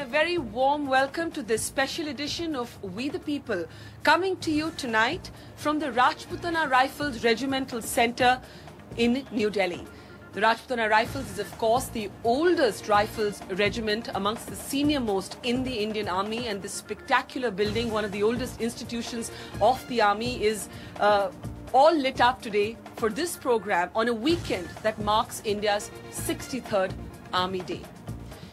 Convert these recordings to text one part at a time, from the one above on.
very warm welcome to this special edition of We the People, coming to you tonight from the Rajputana Rifles Regimental Centre in New Delhi. The Rajputana Rifles is, of course, the oldest rifles regiment amongst the senior most in the Indian Army, and this spectacular building, one of the oldest institutions of the Army, is all lit up today for this program on a weekend that marks India's 63rd Army Day.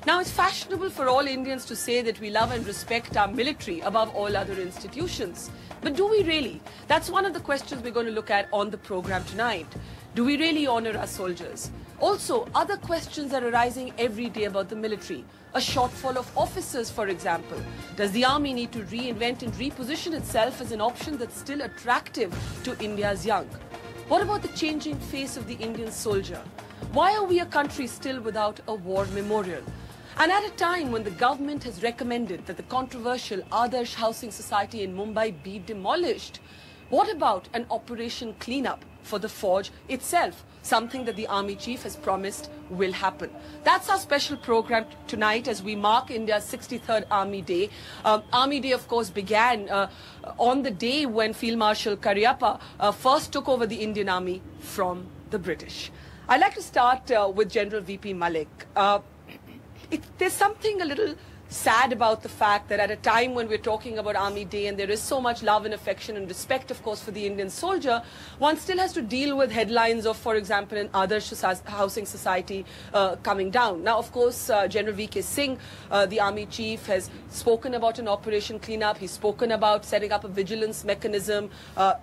Now, it's fashionable for all Indians to say that we love and respect our military above all other institutions. But do we really? That's one of the questions we're going to look at on the program tonight. Do we really honor our soldiers? Also, other questions are arising every day about the military. A shortfall of officers, for example. Does the army need to reinvent and reposition itself as an option that's still attractive to India's young? What about the changing face of the Indian soldier? Why are we a country still without a war memorial? And at a time when the government has recommended that the controversial Adarsh Housing Society in Mumbai be demolished, what about an operation cleanup for the forge itself? Something that the Army Chief has promised will happen. That's our special program tonight as we mark India's 63rd Army Day. Army Day, of course, began on the day when Field Marshal Cariappa first took over the Indian Army from the British. I'd like to start with General V.P. Malik. There's something a little sad about the fact that at a time when we're talking about Army Day and there is so much love and affection and respect, of course, for the Indian soldier, one still has to deal with headlines of, for example, an Adarsh Housing Society coming down. Now, of course, General V.K. Singh, the Army Chief, has spoken about an operation cleanup. He's spoken about setting up a vigilance mechanism.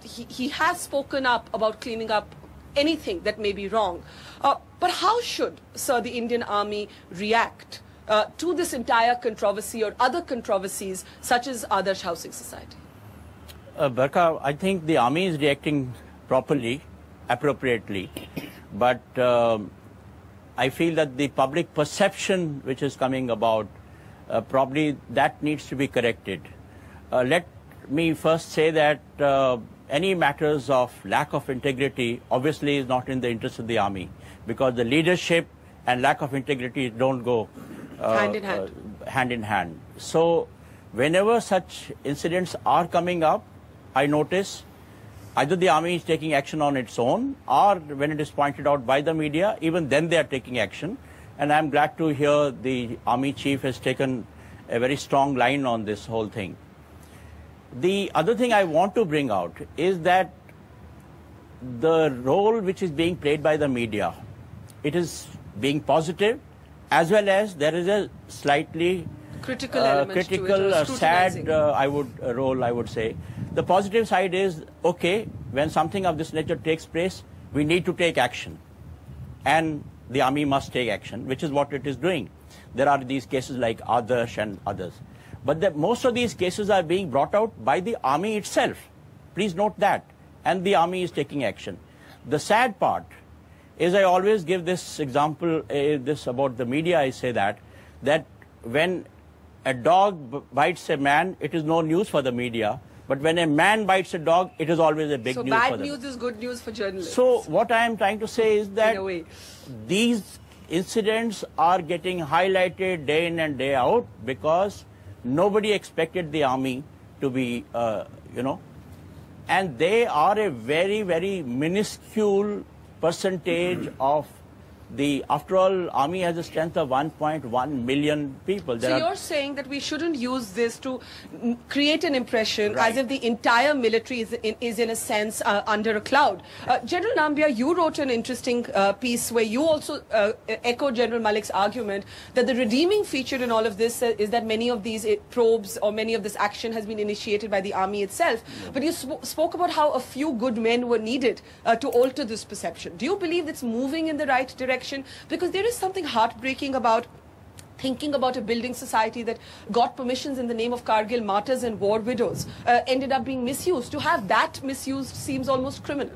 He has spoken up about cleaning up anything that may be wrong. But how should, sir, the Indian Army react to this entire controversy or other controversies such as Adarsh Housing Society? Barka, I think the Army is reacting properly, appropriately, but I feel that the public perception which is coming about, probably that needs to be corrected. Let me first say that any matters of lack of integrity obviously is not in the interest of the Army, because the leadership and lack of integrity don't go hand in hand. So whenever such incidents are coming up, I notice either the Army is taking action on its own, or when it is pointed out by the media, even then they are taking action. And I'm glad to hear the Army Chief has taken a very strong line on this whole thing. The other thing I want to bring out is that the role which is being played by the media, it is being positive, as well as there is a slightly critical element to it, sad role, I would say. The positive side is, okay, when something of this nature takes place, we need to take action. And the Army must take action, which is what it is doing. There are these cases like Adarsh and others. But most of these cases are being brought out by the Army itself. Please note that. And the Army is taking action. The sad part is, I always give this example, this about the media, I say that when a dog bites a man, it is no news for the media. But when a man bites a dog, it is always a big news for them. So bad news is good news for journalists. So what I am trying to say is that these incidents are getting highlighted day in and day out because nobody expected the Army to be, and they are a very, very minuscule percentage of the, after all, Army has a strength of 1.1 million people. So you're saying that we shouldn't use this to create an impression as if the entire military is in a sense under a cloud. General Nambia, you wrote an interesting piece where you also echoed General Malik's argument that the redeeming feature in all of this is that many of these probes or many of this action has been initiated by the Army itself. But you spoke about how a few good men were needed to alter this perception. Do you believe it's moving in the right direction? Because there is something heartbreaking about thinking about a building society that got permissions in the name of Kargil martyrs and war widows ended up being misused. To have that misused seems almost criminal.